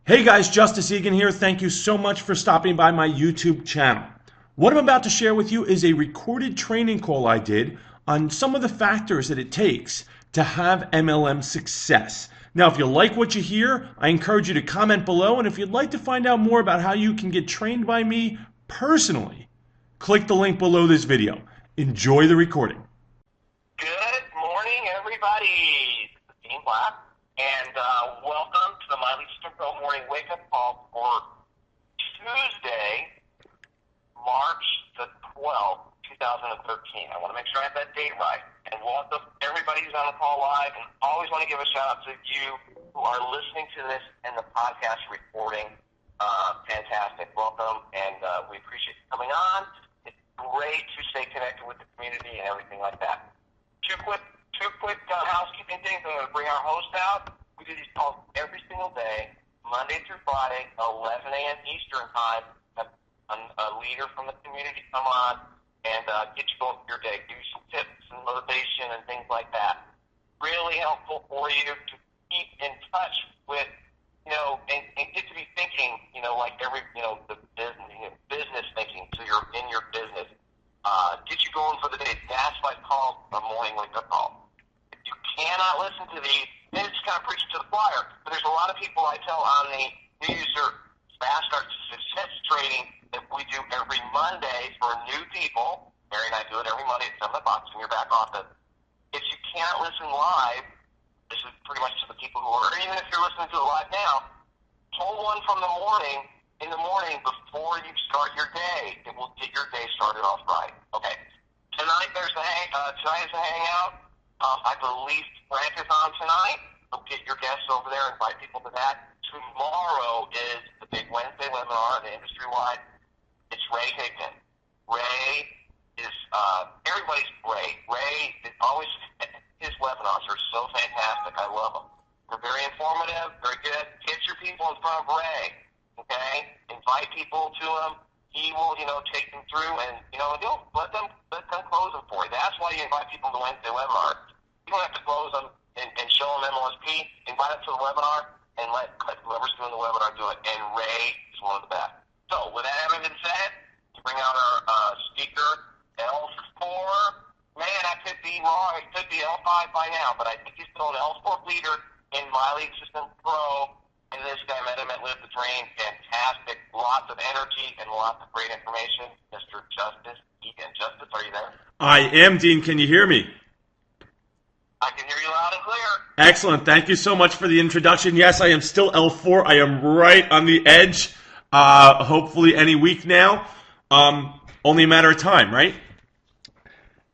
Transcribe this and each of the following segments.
Hey guys, Justice Eagan here. Thank you so much for stopping by my YouTube channel. What I'm about to share with you is a recorded training call I did on some of the factors that it takes to have MLM success. Now, if you like what you hear, I encourage you to comment below, and if you'd like to find out more about how you can get trained by me personally, click the link below this video. Enjoy the recording. Good morning, everybody. This is Dean Black, and welcome to the My Leadership Pro Morning Wake Up Call for Tuesday, March the 12th, 2013. I want to make sure I have that date right, and welcome everybody who's on the call live. And always want to give a shout out to you who are listening to this and the podcast recording. Fantastic, welcome, and we appreciate you coming on. It's great to stay connected with the community and everything like that. Two quick housekeeping things. I'm going to bring our host out. We do these calls every single day, Monday through Friday, 11 a.m. Eastern Time. Have a leader from the community come on and get you going through your day, give you some tips and motivation and things like that. Really helpful for you to keep in touch with, and get to be thinking, like the business thinking, so you're in your business. Get you going for the day. That's why it's called a morning wake-up call. If you cannot listen to these, then it's kind of preaching to the choir. But there's a lot of people I tell on the New User Fast Start to Success training that we do every Monday for new people. Mary and I do it every Monday at 7 o'clock in your back office. If you can't listen live, this is pretty much to the people who are, even if you're listening to it live now, pull one from in the morning before you start your day. It will get your day started off right. Okay. Tonight is a hangout. I believe Frank is on tonight. So get your guests over there, invite people to that. Tomorrow is the big Wednesday webinar, the industry-wide. It's Ray Eagan. Ray is, everybody's great. Ray is always, his webinars are so fantastic. I love them. They're very informative, very good. Get your people in front of Ray. Okay? Invite people to him. He will, take them through and, he'll let them close them for you. That's why you invite people to Wednesday webinar. You don't have to close them and show them MLSP. Invite them to the webinar and let whoever's doing the webinar do it. And Ray is one of the best. So, with that having been said, to bring out our speaker, L4. Man, I could be wrong. It could be L5 by now, but I think he's still an L4 leader in My League System Pro. And this guy met him at Live the Dream. Fantastic. Lots of energy and lots of great information. Mr. Justice Eagan. Justice, are you there? I am, Dean. Can you hear me? I can hear you loud and clear. Excellent. Thank you so much for the introduction. Yes, I am still L4. I am right on the edge. Hopefully any week now. Only a matter of time, right?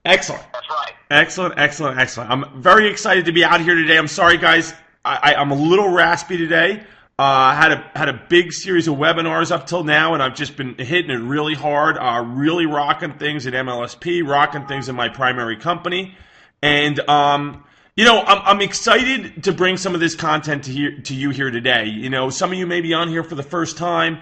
Excellent. That's right. Excellent. I'm very excited to be out here today. I'm sorry, guys. I'm a little raspy today. Had a big series of webinars up till now, and I've just been hitting it really hard, really rocking things at MLSP, rocking things in my primary company. And, I'm excited to bring some of this content to you here today. Some of you may be on here for the first time.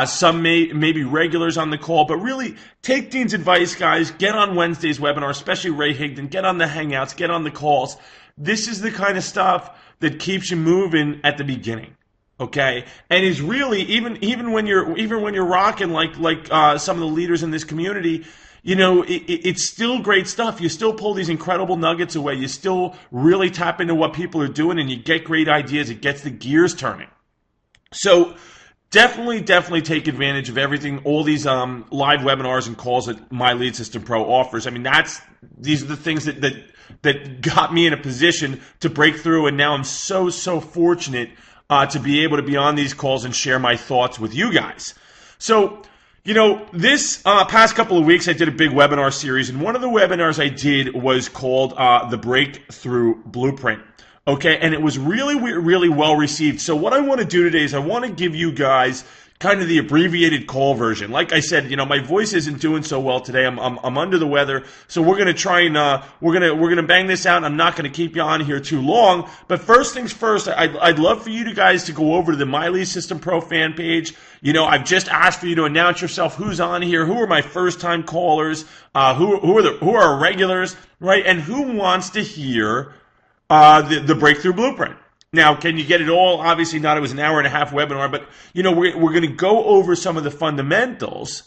Some may be regulars on the call. But really, take Dean's advice, guys. Get on Wednesday's webinar, especially Ray Eagan. Get on the Hangouts. Get on the calls. This is the kind of stuff that keeps you moving at the beginning. Okay, and is really even when you're rocking like some of the leaders in this community, it's still great stuff. You still pull these incredible nuggets away. You still really tap into what people are doing, and you get great ideas. It gets the gears turning. So definitely take advantage of everything, all these live webinars and calls that My Lead System Pro offers. I mean, these are the things that got me in a position to break through, and now I'm so fortunate to be able to be on these calls and share my thoughts with you guys. So, this past couple of weeks I did a big webinar series, and one of the webinars I did was called the Breakthrough Blueprint. Okay, and it was really well received. So what I want to do today is I want to give you guys kind of the abbreviated call version. Like I said, my voice isn't doing so well today. I'm under the weather, so we're gonna try and we're gonna bang this out. I'm not gonna keep you on here too long. But first things first, I'd love for you guys to go over to the My Lead System Pro fan page. I've just asked for you to announce yourself. Who's on here? Who are my first time callers? Who are regulars? Right? And who wants to hear the Breakthrough Blueprint? Now, can you get it all? Obviously not. It was an hour and a half webinar, but we're going to go over some of the fundamentals,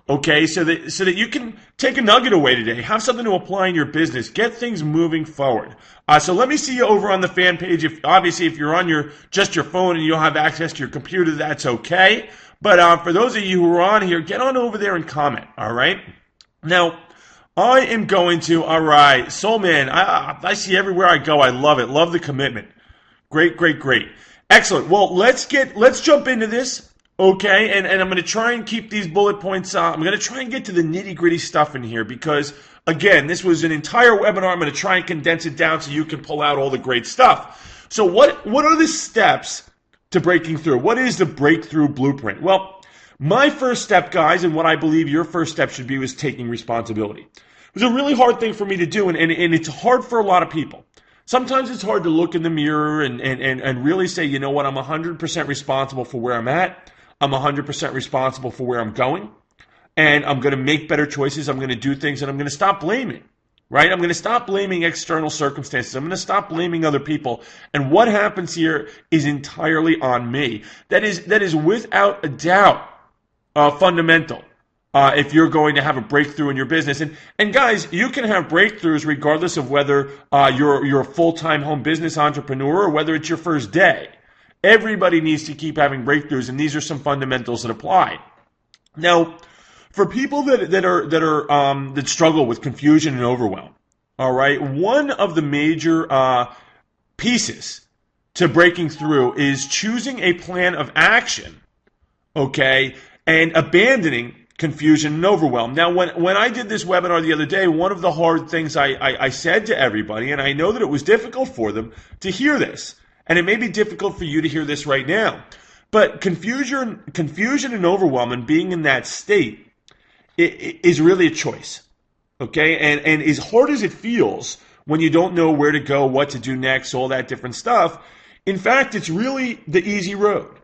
okay, so that you can take a nugget away today, have something to apply in your business, get things moving forward. So let me see you over on the fan page. If you're on just your phone and you don't have access to your computer, that's okay. But for those of you who are on here, get on over there and comment. All right. Now, I am going to. All right, Soul Man. I see everywhere I go. I love it. Love the commitment. Great, great, great. Excellent. Well, let's jump into this. Okay, and I'm going to try and keep these bullet points. I'm going to try and get to the nitty gritty stuff in here because, again, this was an entire webinar. I'm going to try and condense it down so you can pull out all the great stuff. So what are the steps to breaking through? What is the breakthrough blueprint? Well, my first step, guys, and what I believe your first step should be, was taking responsibility. It was a really hard thing for me to do, and it's hard for a lot of people. Sometimes it's hard to look in the mirror and really say, you know what, I'm 100% responsible for where I'm at. I'm 100% responsible for where I'm going, and I'm going to make better choices. I'm going to do things, and I'm going to stop blaming, right? I'm going to stop blaming external circumstances. I'm going to stop blaming other people, and what happens here is entirely on me. That is without a doubt fundamental if you're going to have a breakthrough in your business. And guys, you can have breakthroughs regardless of whether you're a full-time home business entrepreneur or whether it's your first day. Everybody needs to keep having breakthroughs, and these are some fundamentals that apply. Now, for people that struggle with confusion and overwhelm, all right, one of the major pieces to breaking through is choosing a plan of action, okay, and abandoning confusion and overwhelm. Now, when I did this webinar the other day, one of the hard things I said to everybody, and I know that it was difficult for them to hear this, and it may be difficult for you to hear this right now, but confusion and overwhelm and being in that state is really a choice, okay? And as hard as it feels when you don't know where to go, what to do next, all that different stuff, in fact, it's really the easy road.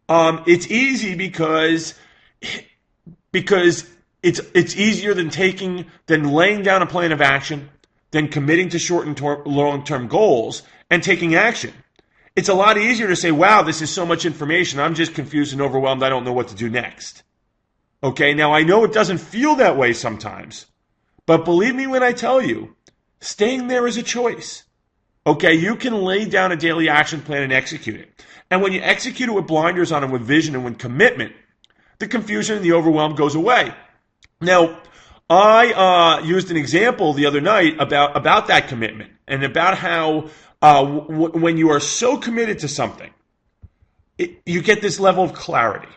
It's easy because it's easier than laying down a plan of action, than committing to short and long-term goals and taking action. It's a lot easier to say, wow, this is so much information. I'm just confused and overwhelmed. I don't know what to do next. Okay, now I know it doesn't feel that way sometimes, but believe me when I tell you, staying there is a choice. Okay, you can lay down a daily action plan and execute it. And when you execute it with blinders on and with vision and with commitment, the confusion and the overwhelm goes away. Now, I used an example the other night about that commitment and about how when you are so committed to something, you get this level of clarity.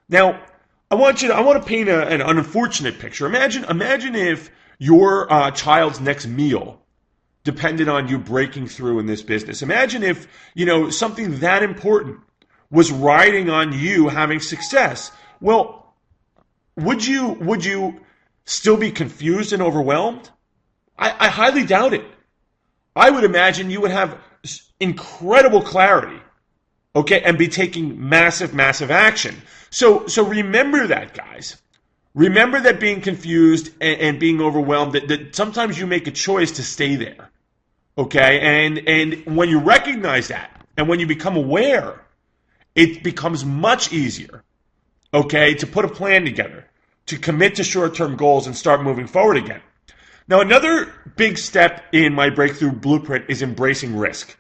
Now, I want to paint an unfortunate picture. Imagine if your child's next meal depended on you breaking through in this business. Imagine if something that important was riding on you having success. Well, would you still be confused and overwhelmed? I highly doubt it. I would imagine you would have incredible clarity, okay, and be taking massive, massive action. So remember that, guys. Remember that being confused and being overwhelmed, that sometimes you make a choice to stay there, okay? And when you recognize that and when you become aware, it becomes much easier, okay, to put a plan together, to commit to short-term goals and start moving forward again. Now, another big step in my breakthrough blueprint is embracing risk.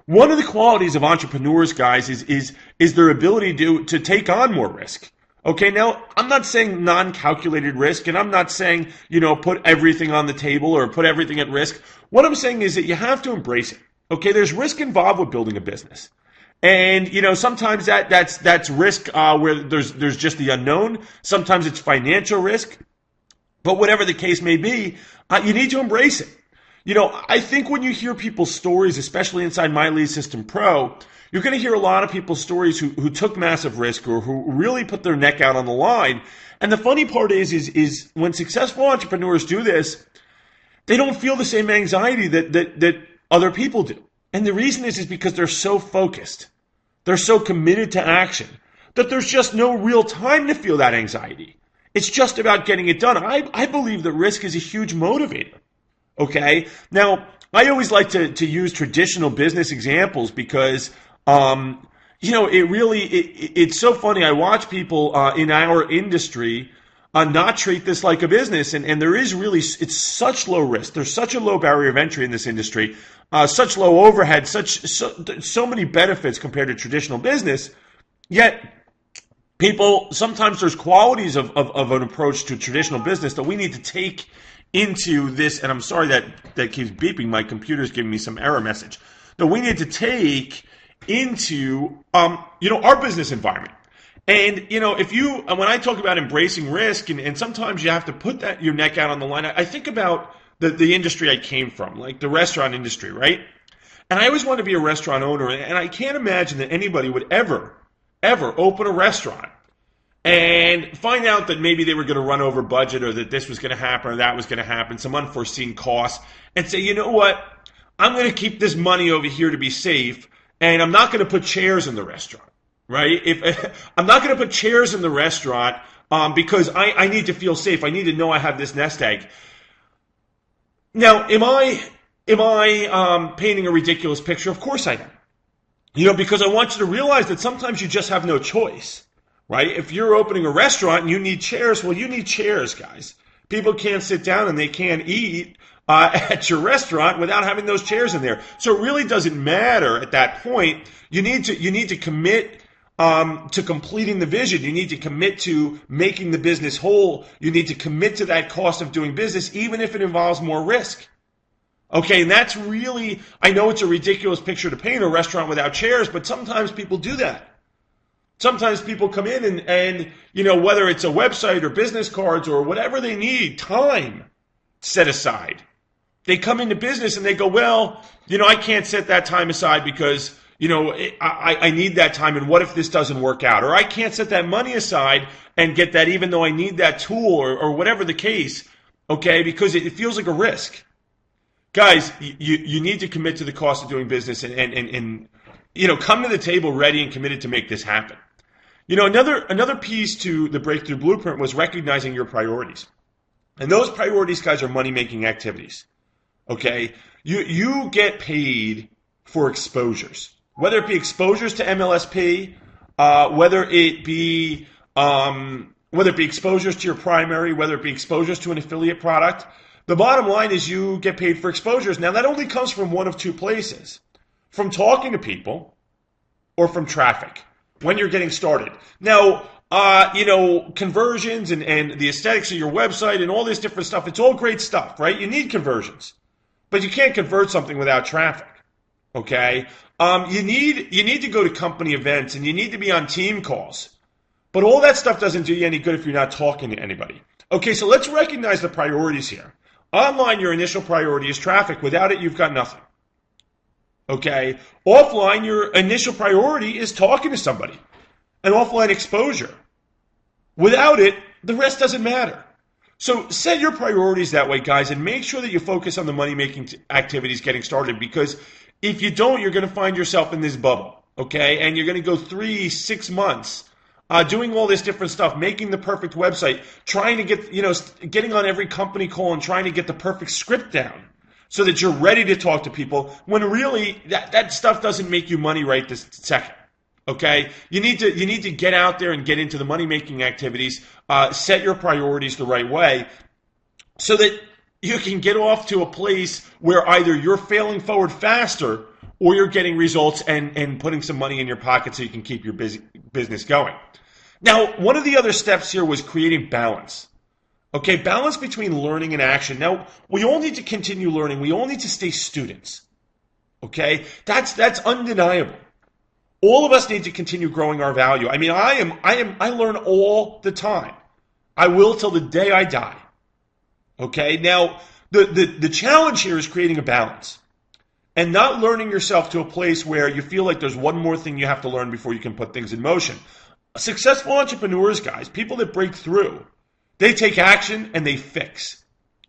One of the qualities of entrepreneurs, guys, is their ability to take on more risk. Okay, now, I'm not saying non-calculated risk, and I'm not saying, put everything on the table or put everything at risk. What I'm saying is that you have to embrace it. Okay, there's risk involved with building a business. And, sometimes that's risk where there's just the unknown. Sometimes it's financial risk. But whatever the case may be, you need to embrace it. I think when you hear people's stories, especially inside My Lead System Pro, you're going to hear a lot of people's stories who took massive risk or who really put their neck out on the line. And the funny part is when successful entrepreneurs do this, they don't feel the same anxiety that other people do. And the reason is because they're so focused. They're so committed to action that there's just no real time to feel that anxiety. It's just about getting it done. I believe that risk is a huge motivator. Okay? Now, I always like to use traditional business examples because, it's so funny. I watch people in our industry not treat this like a business. And there is really, it's such low risk. There's such a low barrier of entry in this industry, such low overhead, so many benefits compared to traditional business. Yet, people, sometimes there's qualities of an approach to traditional business that we need to take into this. And I'm sorry that keeps beeping. My computer's giving me some error message. That we need to take into, our business environment. And, when I talk about embracing risk, and sometimes you have to put your neck out on the line, I think about the industry I came from, like the restaurant industry, right? And I always wanted to be a restaurant owner, and I can't imagine that anybody would ever open a restaurant and find out that maybe they were going to run over budget, or that this was going to happen or that was going to happen, some unforeseen costs, and say, you know what, I'm going to keep this money over here to be safe, and I'm not going to put chairs in the restaurant, right? If I'm not going to put chairs in the restaurant because I need to feel safe. I need to know I have this nest egg. Now, am I painting a ridiculous picture? Of course I am. Because I want you to realize that sometimes you just have no choice, right? If you're opening a restaurant and you need chairs, well, you need chairs, guys. People can't sit down and they can't eat at your restaurant without having those chairs in there. So it really doesn't matter at that point. You need to commit to completing the vision. You need to commit to making the business whole. You need to commit to that cost of doing business, even if it involves more risk. Okay, and that's really, I know it's a ridiculous picture to paint, a restaurant without chairs, but sometimes people do that. Sometimes people come in and whether it's a website or business cards or whatever they need, time set aside. They come into business and they go, well, I can't set that time aside because, I need that time, and what if this doesn't work out? Or I can't set that money aside and get that even though I need that tool, or whatever the case, okay, because it feels like a risk. Guys, you need to commit to the cost of doing business and come to the table ready and committed to make this happen. Another piece to the Breakthrough Blueprint was recognizing your priorities. And those priorities, guys, are money-making activities. Okay? You get paid for exposures. Whether it be exposures to MLSP, whether it be exposures to your primary, whether it be exposures to an affiliate product, the bottom line is you get paid for exposures. Now, that only comes from one of two places: from talking to people or from traffic when you're getting started. Now, conversions and the aesthetics of your website and all this different stuff, it's all great stuff, right? You need conversions, but you can't convert something without traffic, okay? You need to go to company events and you need to be on team calls, but all that stuff doesn't do you any good if you're not talking to anybody. Okay, so let's recognize the priorities here. Online, your initial priority is traffic. Without it, you've got nothing. Okay? Offline, your initial priority is talking to somebody. An offline exposure. Without it, the rest doesn't matter. So set your priorities that way, guys, and make sure that you focus on the money-making activities getting started, because if you don't, you're going to find yourself in this bubble, okay? And you're going to go 3-6 months doing all this different stuff, making the perfect website, trying to get, getting on every company call and trying to get the perfect script down so that you're ready to talk to people, when really that stuff doesn't make you money right this second. Okay, you need to get out there and get into the money-making activities. Set your priorities the right way, so that you can get off to a place where either you're failing forward faster or you're getting results and putting some money in your pocket so you can keep your business going. Now, one of the other steps here was creating balance. Okay, balance between learning and action. Now, we all need to continue learning. We all need to stay students. Okay, that's undeniable. All of us need to continue growing our value. I mean, I learn all the time. I will till the day I die. Okay, now the challenge here is creating a balance and not learning yourself to a place where you feel like there's one more thing you have to learn before you can put things in motion. Successful entrepreneurs, guys, people that break through, they take action and they fix.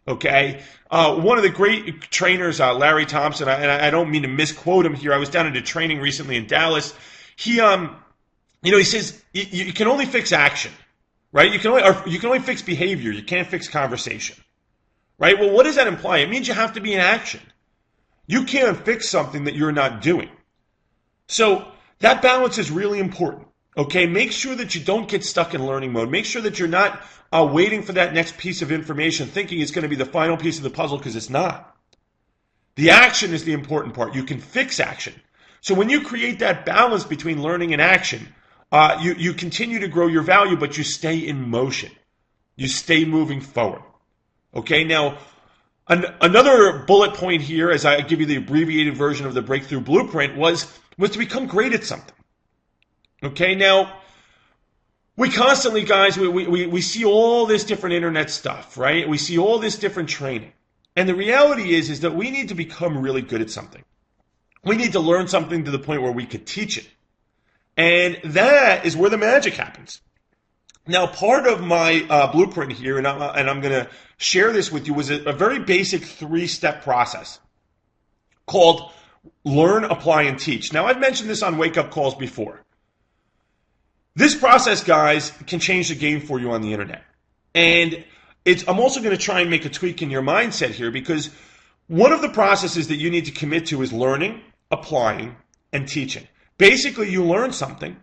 Okay, one of the great trainers, Larry Thompson, and I don't mean to misquote him here. I was down at a training recently in Dallas. He says you can only fix action, right? You can only fix behavior. You can't fix conversation, right? Well, what does that imply? It means you have to be in action. You can't fix something that you're not doing. So that balance is really important. Okay, make sure that you don't get stuck in learning mode. Make sure that you're not waiting for that next piece of information, thinking it's going to be the final piece of the puzzle, because it's not. The action is the important part. You can fix action. So when you create that balance between learning and action, you continue to grow your value, but you stay in motion. You stay moving forward. Okay, now another bullet point here, as I give you the abbreviated version of the breakthrough blueprint, was to become great at something. Okay, now we constantly, guys, we see all this different internet stuff, right? We see all this different training. And the reality is that we need to become really good at something. We need to learn something to the point where we could teach it. And that is where the magic happens. Now, part of my blueprint here, and I'm going to share this with you, was a very basic 3-step process called Learn, Apply, and Teach. Now, I've mentioned this on wake-up calls before. This process, guys, can change the game for you on the internet. And I'm also going to try and make a tweak in your mindset here, because one of the processes that you need to commit to is learning, applying, and teaching. Basically, you learn something,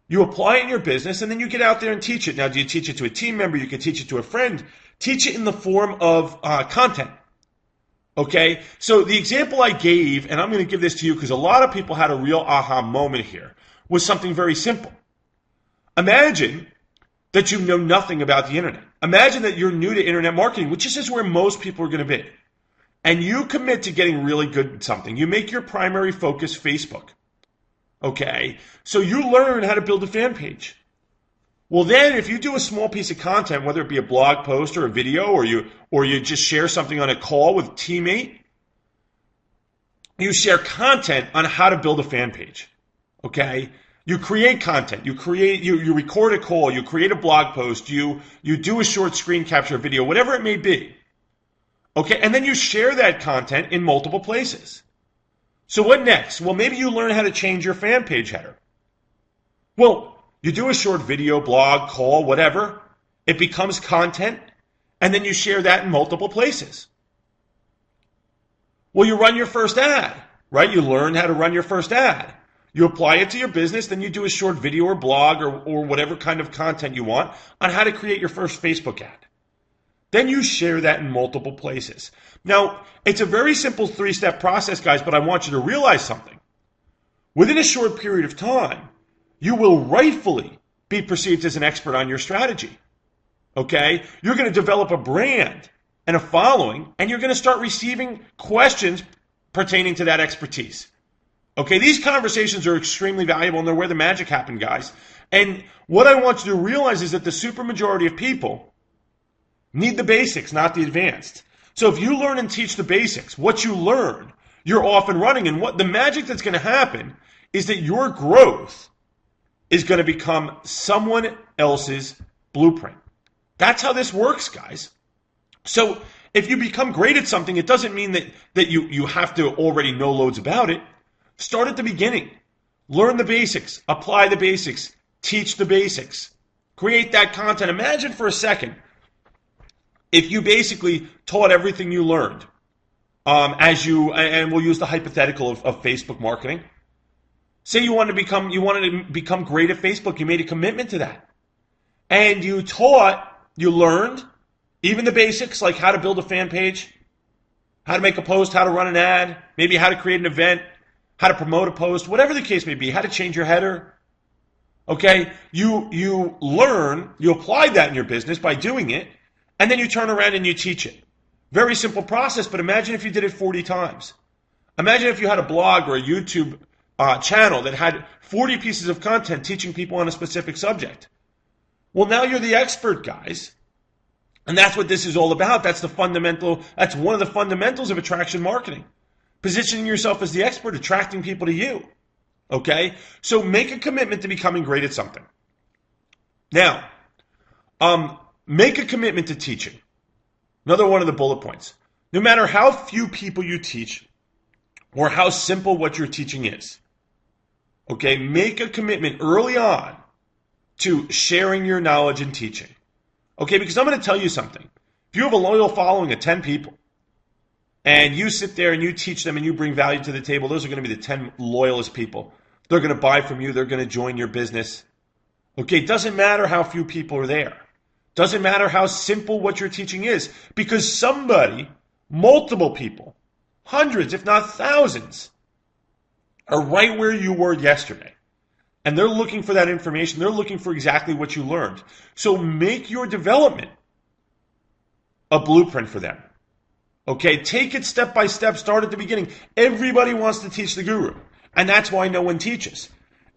you apply it in your business, and then you get out there and teach it. Now, do you teach it to a team member? You can teach it to a friend. Teach it in the form of content. Okay? So the example I gave, and I'm going to give this to you because a lot of people had a real aha moment here, was something very simple. Imagine that you know nothing about the internet. Imagine that you're new to internet marketing, which is where most people are going to be. And you commit to getting really good at something. You make your primary focus Facebook. Okay? So you learn how to build a fan page. Well, then if you do a small piece of content, whether it be a blog post or a video, or you just share something on a call with a teammate, you share content on how to build a fan page. Okay? You create content, you record a call, you create a blog post, you do a short screen capture video, whatever it may be. Okay, and then you share that content in multiple places. So what next? Well, maybe you learn how to change your fan page header. Well, you do a short video, blog, call, whatever. It becomes content, and then you share that in multiple places. Well, you run your first ad, right? You learn how to run your first ad. You apply it to your business, then you do a short video or blog or whatever kind of content you want on how to create your first Facebook ad. Then you share that in multiple places. Now, it's a very simple 3-step process, guys, but I want you to realize something. Within a short period of time, you will rightfully be perceived as an expert on your strategy. Okay? You're going to develop a brand and a following, and you're going to start receiving questions pertaining to that expertise. Okay, these conversations are extremely valuable, and they're where the magic happened, guys. And what I want you to realize is that the supermajority of people need the basics, not the advanced. So if you learn and teach the basics, what you learn, you're off and running. And what the magic that's going to happen is that your growth is going to become someone else's blueprint. That's how this works, guys. So if you become great at something, it doesn't mean that you have to already know loads about it. Start at the beginning. Learn the basics. Apply the basics. Teach the basics. Create that content. Imagine for a second if you basically taught everything you learned and we'll use the hypothetical of Facebook marketing. Say you wanted to become great at Facebook. You made a commitment to that. And you learned even the basics, like how to build a fan page, how to make a post, how to run an ad, maybe how to create an event, how to promote a post, whatever the case may be, how to change your header. Okay, you learn, you apply that in your business by doing it, and then you turn around and you teach it. Very simple process, but imagine if you did it 40 times. Imagine if you had a blog or a YouTube channel that had 40 pieces of content teaching people on a specific subject. Well, now you're the expert, guys. And that's what this is all about. That's one of the fundamentals of attraction marketing. Positioning yourself as the expert, attracting people to you. Okay? So make a commitment to becoming great at something. Now, make a commitment to teaching. Another one of the bullet points. No matter how few people you teach or how simple what you're teaching is, okay, make a commitment early on to sharing your knowledge and teaching. Okay, because I'm going to tell you something. If you have a loyal following of 10 people, and you sit there and you teach them and you bring value to the table, those are going to be the 10 loyalist people. They're going to buy from you. They're going to join your business. Okay, it doesn't matter how few people are there. Doesn't matter how simple what you're teaching is, because somebody, multiple people, hundreds, if not thousands, are right where you were yesterday. And they're looking for that information. They're looking for exactly what you learned. So make your development a blueprint for them. Okay, take it step by step. Start at the beginning. Everybody wants to teach the guru. And that's why no one teaches.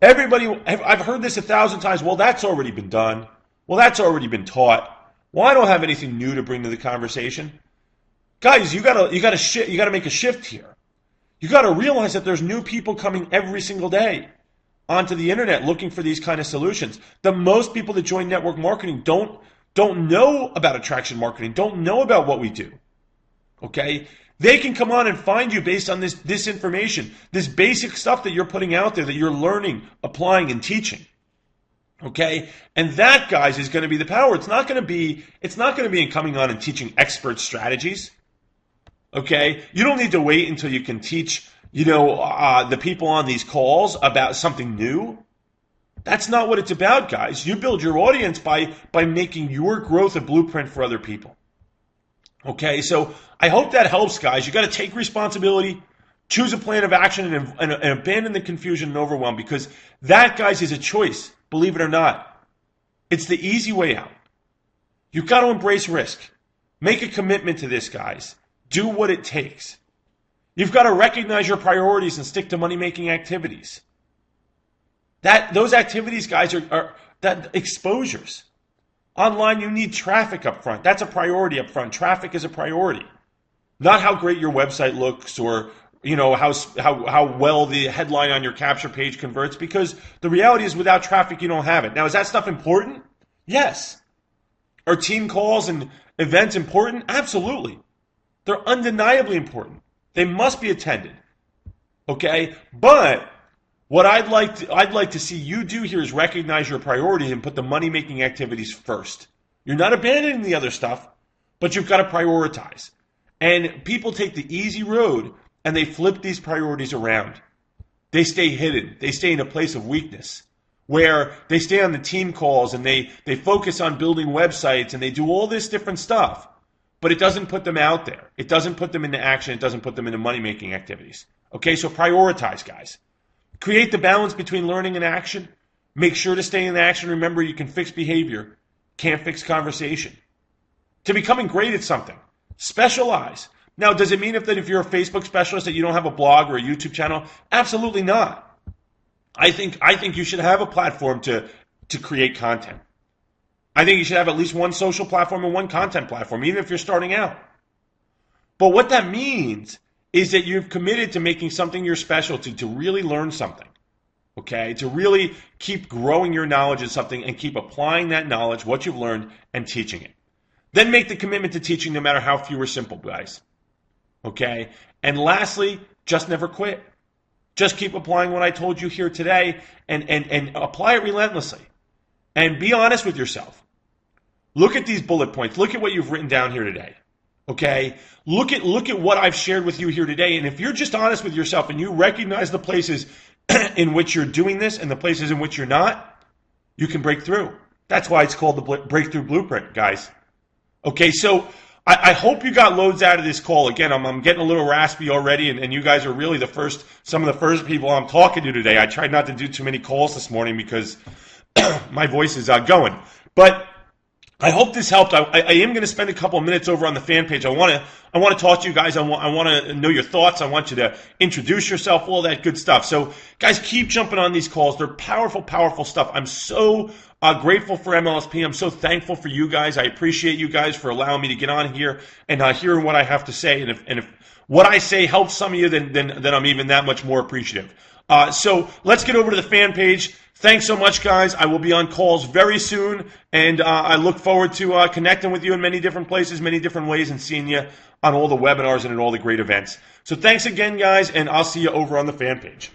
Everybody, I've heard this 1,000 times. Well, that's already been done. Well, that's already been taught. Well, I don't have anything new to bring to the conversation. Guys, you gotta make a shift here. You gotta realize that there's new people coming every single day onto the internet looking for these kind of solutions. The most people that join network marketing don't know about attraction marketing, don't know about what we do. Okay? They can come on and find you based on this information, this basic stuff that you're putting out there, that you're learning, applying, and teaching. Okay? And that, guys, is going to be the power. It's not going to be in coming on and teaching expert strategies. Okay? You don't need to wait until you can teach, the people on these calls about something new. That's not what it's about, guys. You build your audience by making your growth a blueprint for other people. Okay, so I hope that helps, guys. You got to take responsibility, choose a plan of action, and abandon the confusion and overwhelm, because that, guys, is a choice, believe it or not. It's the easy way out. You've got to embrace risk. Make a commitment to this, guys. Do what it takes. You've got to recognize your priorities and stick to money-making activities. Those activities, guys, are that exposures. Online, you need traffic up front. That's a priority up front. Traffic is a priority. Not how great your website looks or how well the headline on your capture page converts, because the reality is without traffic, you don't have it. Now, is that stuff important? Yes. Are team calls and events important? Absolutely. They're undeniably important. They must be attended. Okay? But what I'd like to see you do here is recognize your priorities and put the money-making activities first. You're not abandoning the other stuff, but you've got to prioritize. And people take the easy road and they flip these priorities around. They stay hidden. They stay in a place of weakness where they stay on the team calls and they focus on building websites and they do all this different stuff, but it doesn't put them out there. It doesn't put them into action. It doesn't put them into money-making activities. Okay, so prioritize, guys. Create the balance between learning and action. Make sure to stay in action. Remember, you can fix behavior, can't fix conversation. To becoming great at something, specialize. Now, does it mean if you're a Facebook specialist that you don't have a blog or a YouTube channel? Absolutely not. I think you should have a platform to create content. I think you should have at least one social platform and one content platform, even if you're starting out. But what that means is that you've committed to making something your specialty, to really learn something, okay? To really keep growing your knowledge in something and keep applying that knowledge, what you've learned, and teaching it. Then make the commitment to teaching no matter how few or simple, guys, okay? And lastly, just never quit. Just keep applying what I told you here today and apply it relentlessly. And be honest with yourself. Look at these bullet points. Look at what you've written down here today. Okay? Look at what I've shared with you here today. And if you're just honest with yourself and you recognize the places in which you're doing this and the places in which you're not, you can break through. That's why it's called the Breakthrough Blueprint, guys. Okay, so I hope you got loads out of this call. Again, I'm getting a little raspy already, and you guys are really some of the first people I'm talking to today. I tried not to do too many calls this morning because my voice is going. But I hope this helped. I am going to spend a couple of minutes over on the fan page. I want to talk to you guys. I want to know your thoughts. I want you to introduce yourself, all that good stuff. So, guys, keep jumping on these calls. They're powerful, powerful stuff. I'm so grateful for MLSP. I'm so thankful for you guys. I appreciate you guys for allowing me to get on here and hearing what I have to say. And if what I say helps some of you, then I'm even that much more appreciative. So let's get over to the fan page. Thanks so much, guys. I will be on calls very soon, and I look forward to connecting with you in many different places, many different ways, and seeing you on all the webinars and at all the great events. So thanks again, guys, and I'll see you over on the fan page.